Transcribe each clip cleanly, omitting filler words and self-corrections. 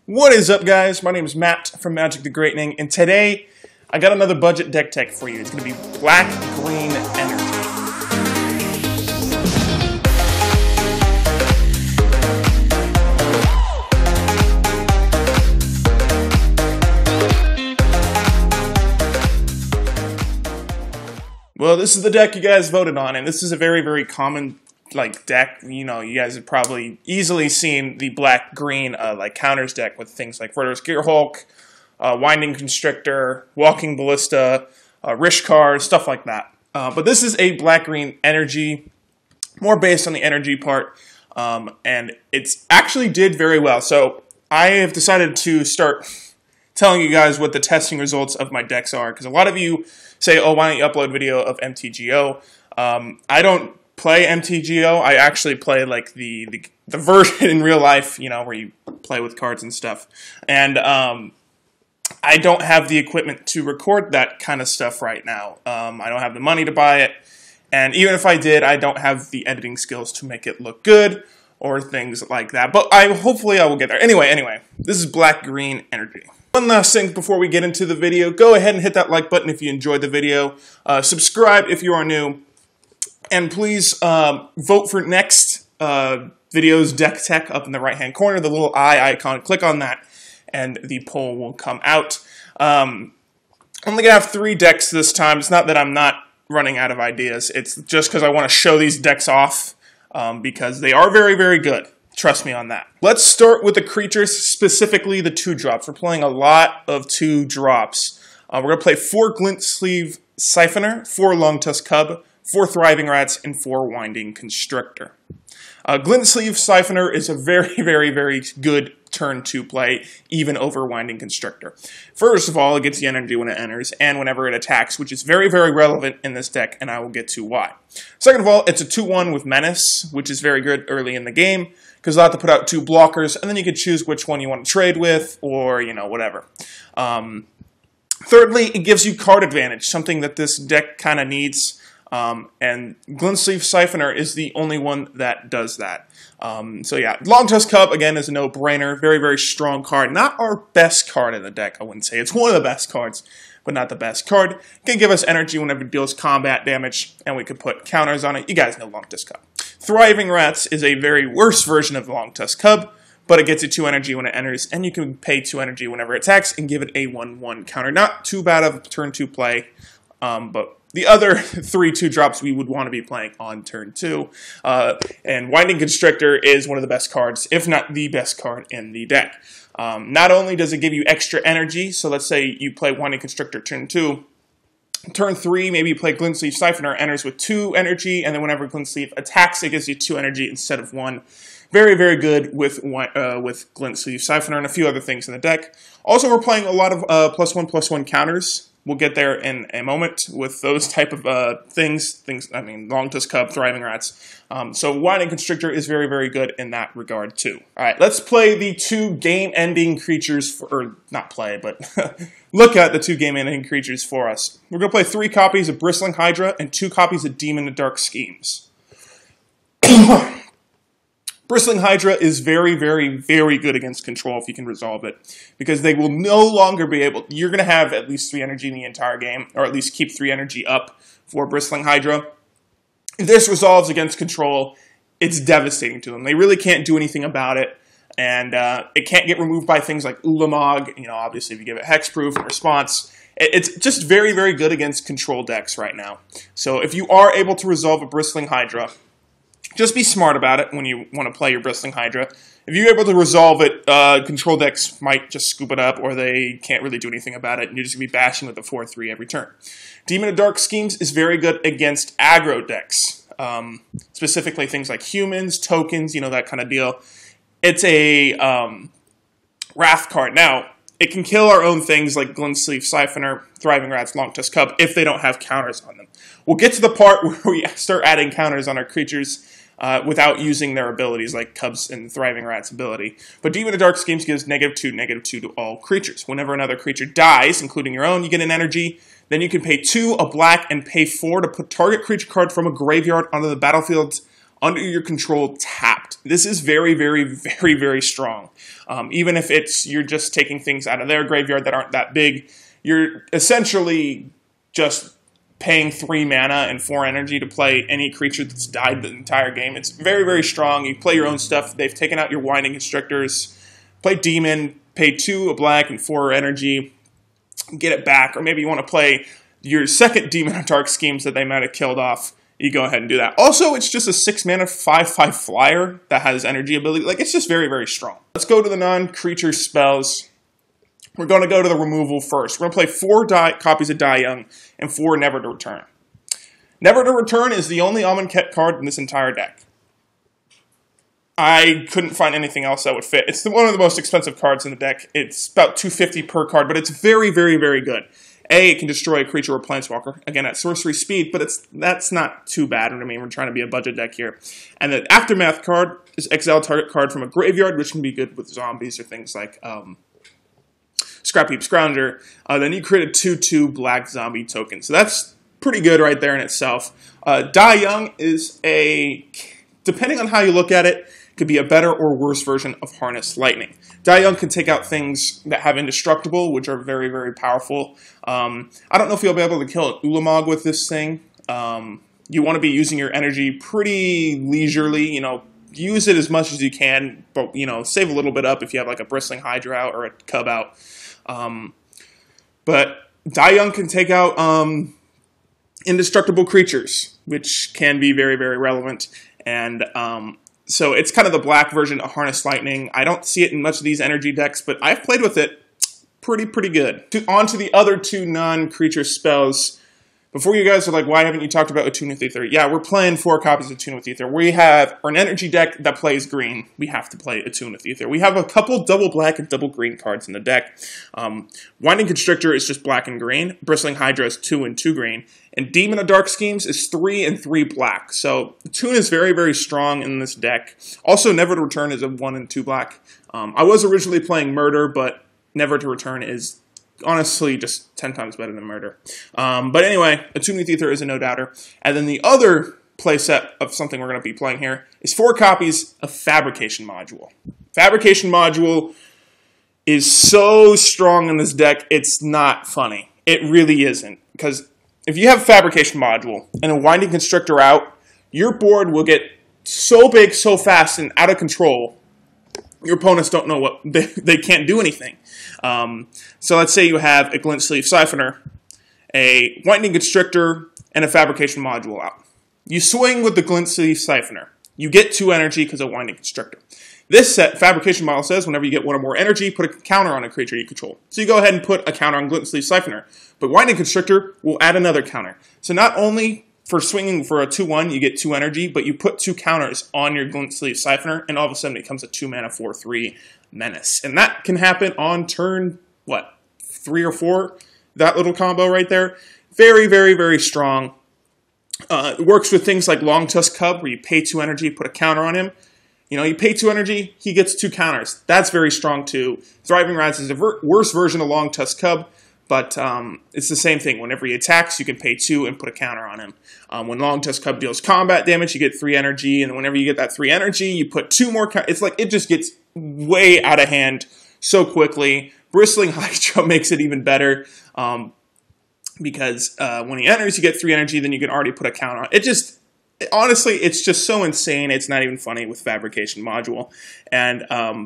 What is up, guys? My name is Matt from Magic the Greatening, and today I got another budget deck tech for you. It's going to be black-green energy. Well, this is the deck you guys voted on, and this is a very common deck. You know, you guys have probably easily seen the black-green counters deck with things like Verter's Gearhulk, Winding Constrictor, Walking Ballista, Rishkar, stuff like that. But this is a black-green energy, more based on the energy part, and it's actually did very well. So I have decided to start telling you guys what the testing results of my decks are, because a lot of you say, oh, why don't you upload video of MTGO? I don't play MTGO. I actually play like the version in real life, you know, where you play with cards and stuff. And I don't have the equipment to record that kind of stuff right now. I don't have the money to buy it. And even if I did, I don't have the editing skills to make it look good or things like that. But hopefully I will get there. Anyway, this is black-green energy. One last thing before we get into the video, go ahead and hit that like button if you enjoyed the video. Subscribe if you are new. And please vote for next video's deck tech up in the right-hand corner, the little eye icon. Click on that, and the poll will come out. I'm only going to have 3 decks this time. It's not that I'm not running out of ideas. It's just because I want to show these decks off because they are very good. Trust me on that. Let's start with the creatures, specifically the 2-drops. We're playing a lot of 2-drops. We're going to play 4 Glint Sleeve Siphoner, 4 Longtusk Cub, 4 Thriving Rats, and 4 Winding Constrictor. Glint Sleeve Siphoner is a very good turn 2 play, even over Winding Constrictor. First of all, it gets the energy when it enters, and whenever it attacks, which is very relevant in this deck, and I will get to why. Second of all, it's a 2-1 with Menace, which is very good early in the game, because you'll have to put out 2 blockers, and then you can choose which one you want to trade with, or, you know, whatever. Thirdly, it gives you card advantage, something that this deck kind of needs. And Glint Sleeve Siphoner is the only one that does that. So yeah, Longtusk Cub, again, is a no-brainer. Very strong card. Not our best card in the deck, I wouldn't say. It's one of the best cards, but not the best card. It can give us energy whenever it deals combat damage, and we could put counters on it. You guys know Longtusk Cub. Thriving Rats is a very worse version of Longtusk Cub, but it gets you 2 energy when it enters, and you can pay 2 energy whenever it attacks and give it a 1/1 counter. Not too bad of a turn 2 play, but the other 3 2-drops we would want to be playing on turn 2. And Winding Constrictor is one of the best cards, if not the best card in the deck. Not only does it give you extra energy, so let's say you play Winding Constrictor turn 2, turn 3, maybe you play Glint Sleeve Siphoner, enters with 2 energy, and then whenever Glint Sleeve attacks, it gives you 2 energy instead of 1. Very good with Glint Sleeve Siphoner and a few other things in the deck. Also, we're playing a lot of +1/+1 counters. We'll get there in a moment with those type of things. I mean, Longtusk Cub, Thriving Rats. So Winding Constrictor is very good in that regard too. All right, let's play the 2 game-ending creatures, or not play, but look at the 2 game-ending creatures for us. We're going to play 3 copies of Bristling Hydra and 2 copies of Demon of Dark Schemes. Bristling Hydra is very good against control if you can resolve it, because they will no longer be able. You're going to have at least 3 energy in the entire game, or at least keep 3 energy up for Bristling Hydra. If this resolves against control, it's devastating to them. They really can't do anything about it, and it can't get removed by things like Ulamog. You know, obviously if you give it hexproof in response. It's just very good against control decks right now. So if you are able to resolve a Bristling Hydra, just be smart about it when you want to play your Bristling Hydra. If you're able to resolve it, control decks might just scoop it up, or they can't really do anything about it, and you're just going to be bashing with the 4/3 every turn. Demon of Dark Schemes is very good against aggro decks, specifically things like humans, tokens, you know, that kind of deal. It's a Wrath card. Now, it can kill our own things like Glint Sleeve Siphoner, Thriving Rats, Longtusk Cub, if they don't have counters on them. We'll get to the part where we start adding counters on our creatures without using their abilities, like Cubs and Thriving Rats' ability. But Demon of Dark Schemes gives -2/-2 to all creatures. Whenever another creature dies, including your own, you get an energy. Then you can pay 2, a black, and pay 4 to put target creature card from a graveyard onto the battlefield under your control tapped. This is very, very, very, very strong. Even if you're just taking things out of their graveyard that aren't that big, you're essentially just paying 3 mana and 4 energy to play any creature that's died the entire game. It's very, very strong. You play your own stuff. They've taken out your Winding Constrictors. Play Demon, pay 2 a black and 4 energy, get it back. Or maybe you want to play your second Demon or Dark Schemes that they might have killed off. You go ahead and do that. Also, it's just a 6 mana 5/5 flyer that has energy ability. Like, it's just very, very strong. Let's go to the non-creature spells. We're going to go to the removal first. We're going to play 4 copies of Die Young and 4 Never to Return. Never to Return is the only Amonkhet card in this entire deck. I couldn't find anything else that would fit. It's one of the most expensive cards in the deck. It's about $250 per card, but it's very, very, very good. It can destroy a creature or planeswalker, again, at sorcery speed, but that's not too bad. I mean, we're trying to be a budget deck here. And the Aftermath card is exile target card from a graveyard, which can be good with zombies or things like Scrap Heap Scrounger. Then you create a 2/2 black zombie token. So that's pretty good right there in itself. Die Young is depending on how you look at it, could be a better or worse version of Harness Lightning. Die Young can take out things that have Indestructible, which are very, very powerful. I don't know if you'll be able to kill an Ulamog with this thing. You want to be using your energy pretty leisurely, use it as much as you can, but, save a little bit up if you have like a Bristling Hydra out or a Cub out. But Die Young can take out indestructible creatures, which can be very, very relevant. And so it's kind of the black version of Harness Lightning. I don't see it in much of these energy decks, but I've played with it pretty good. On to the other 2 non-creature spells. Before you guys are like, why haven't you talked about Attune with Ether? Yeah, we're playing 4 copies of Attune with Ether. We have an energy deck that plays green. We have to play Attune with Ether. We have a couple double black and double green cards in the deck. Winding Constrictor is just black and green. Bristling Hydra is 2 and 2 green. And Demon of Dark Schemes is 3 and 3 black. So Attune is very, very strong in this deck. Also, Never to Return is a 1 and 2 black. I was originally playing Murder, but Never to Return is honestly just 10 times better than Murder. But anyway, Attune with Ether is a no-doubter. And then the other playset of something we're going to be playing here is 4 copies of Fabrication Module. Fabrication Module is so strong in this deck, it's not funny. It really isn't. Because if you have Fabrication Module and a Winding Constrictor out, your board will get so big, so fast, and out of control, your opponents don't know what, they can't do anything. So let's say you have a Glint Sleeve Siphoner, a Winding Constrictor, and a Fabrication Module out. You swing with the Glint Sleeve Siphoner. You get 2 energy because of Winding Constrictor. This set, Fabrication Module says, whenever you get 1 or more energy, put a counter on a creature you control. So you go ahead and put a counter on Glint Sleeve Siphoner. But Winding Constrictor will add another counter. So not only for swinging for a 2/1, you get 2 energy, but you put 2 counters on your Glint Sleeve Siphoner, and all of a sudden it becomes a 2 mana 4/3 menace. And that can happen on turn, 3 or 4? That little combo right there. Very, very, very strong. It works with things like Longtusk Cub, where you pay 2 energy, put a counter on him. You pay 2 energy, he gets 2 counters. That's very strong too. Thriving Rise is a worse version of Longtusk Cub, but it's the same thing. Whenever he attacks, you can pay 2 and put a counter on him. When Longtusk Cub deals combat damage, you get 3 energy, and whenever you get that 3 energy, you put 2 more counters. It's like, it just gets way out of hand so quickly. Bristling Hydra makes it even better, because when he enters, you get 3 energy, then you can already put a counter on. Honestly, it's just so insane, it's not even funny with Fabrication Module. And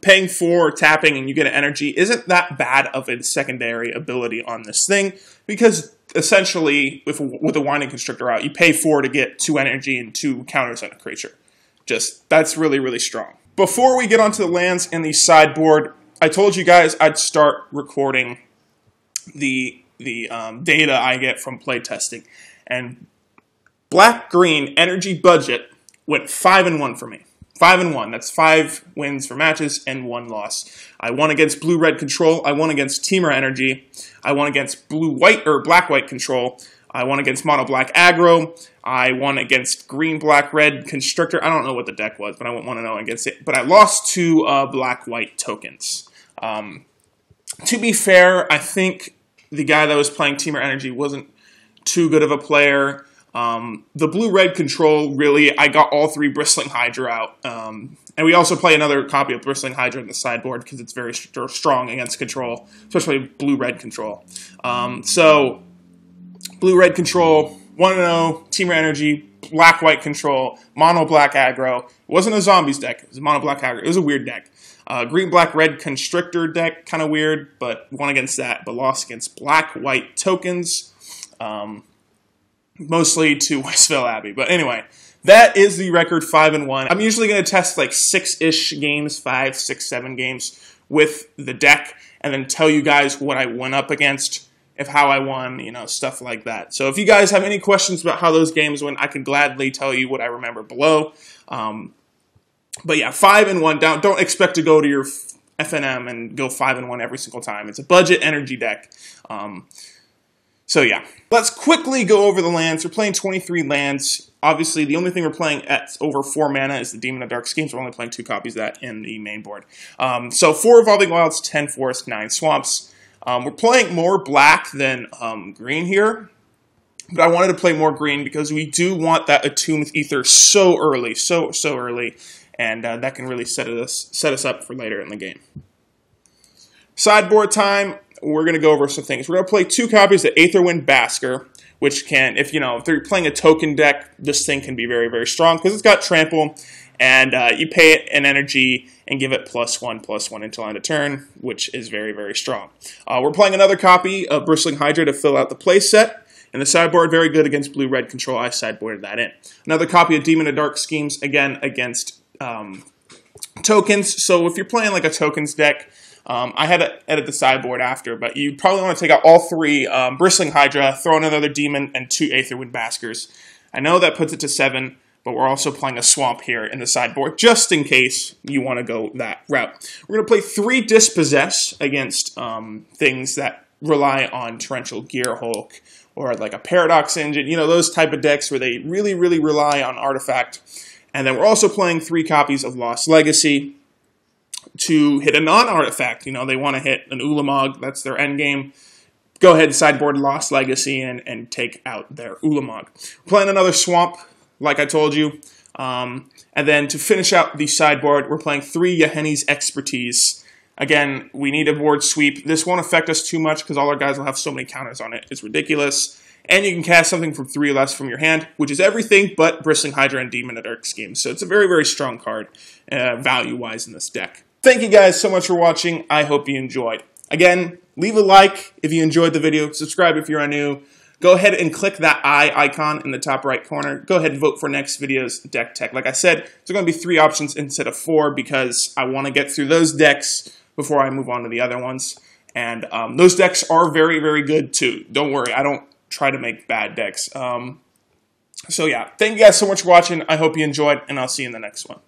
paying 4, tapping, and you get an energy isn't that bad of a secondary ability on this thing, because essentially, with a Winding Constrictor out, you pay 4 to get 2 energy and 2 counters on a creature. That's really, really strong. Before we get onto the lands and the sideboard, I told you guys I'd start recording the data I get from playtesting. And Black-Green energy budget went 5 and 1 for me. 5 and 1. That's 5 wins for matches and 1 loss. I won against Blue-Red Control. I won against Temur Energy. I won against Blue-White or Black-White Control. I won against Mono-Black Aggro. I won against Green-Black-Red Constrictor. I don't know what the deck was, but I wouldn't want to know against it. But I lost to Black-White tokens. To be fair, I think the guy that was playing Temur Energy wasn't too good of a player. The blue-red control, really, I got all 3 Bristling Hydra out. And we also play another copy of Bristling Hydra in the sideboard because it's very strong against control, especially blue-red control. So, blue-red control, 1-0, Team Energy, black-white control, mono-black aggro. It wasn't a zombies deck, it was a mono-black aggro. It was a weird deck. Green-black-red constrictor deck, kind of weird, but won against that, but lost against black-white tokens. Mostly to Westville Abbey. But anyway, that is the record 5-1. I'm usually going to test like 6-ish games, 5, 6, 7 games with the deck, and then tell you guys what I went up against, how I won, you know, stuff like that. So if you guys have any questions about how those games went, I could gladly tell you what I remember below. But yeah, 5-1. Don't expect to go to your FNM and go 5-1 every single time. It's a budget energy deck. So yeah, let's quickly go over the lands. We're playing 23 lands. Obviously, the only thing we're playing at over 4 mana is the Demon of Dark Schemes. We're only playing 2 copies of that in the main board. So 4 Evolving Wilds, 10 Forests, 9 Swamps. We're playing more black than green here. But I wanted to play more green because we do want that Attune with Ether so early, so early. And that can really set us up for later in the game. Sideboard time. We're going to go over some things. We're going to play 2 copies of Aetherwind Basker, which can, if they're playing a token deck, this thing can be very, very strong because it's got trample, and you pay it an energy and give it +1/+1 until end of turn, which is very, very strong. We're playing another copy of Bristling Hydra to fill out the play set. In the sideboard, very good against blue-red control. I sideboarded that in. Another copy of Demon of Dark Schemes, again, against tokens. So if you're playing like a tokens deck, I had to edit the sideboard after, but you probably want to take out all 3 Bristling Hydra, throw in another Demon, and 2 Aetherwind Baskers. I know that puts it to 7, but we're also playing a Swamp here in the sideboard, just in case you want to go that route. We're going to play 3 Dispossess against things that rely on Torrential Gearhulk, or like a Paradox Engine, those type of decks where they really, really rely on Artifact. And then we're also playing 3 copies of Lost Legacy to hit a non-artifact. They want to hit an Ulamog. That's their end game. Go ahead and sideboard Lost Legacy and take out their Ulamog. We're playing another Swamp, like I told you. And then to finish out the sideboard, we're playing 3 Yahenni's Expertise. Again, we need a board sweep. This won't affect us too much because all our guys will have so many counters on it. It's ridiculous. And you can cast something from 3 or less from your hand, which is everything but Bristling Hydra and Demon of Dark Schemes. So it's a very, very strong card, value-wise, in this deck. Thank you guys so much for watching. I hope you enjoyed. Again, leave a like if you enjoyed the video. Subscribe if you're new. Go ahead and click that eye icon in the top right corner. Go ahead and vote for next video's deck tech. Like I said, there's going to be 3 options instead of 4 because I want to get through those decks before I move on to the other ones. And those decks are very, very good too. Don't worry, I don't try to make bad decks. So yeah, thank you guys so much for watching. I hope you enjoyed, and I'll see you in the next one.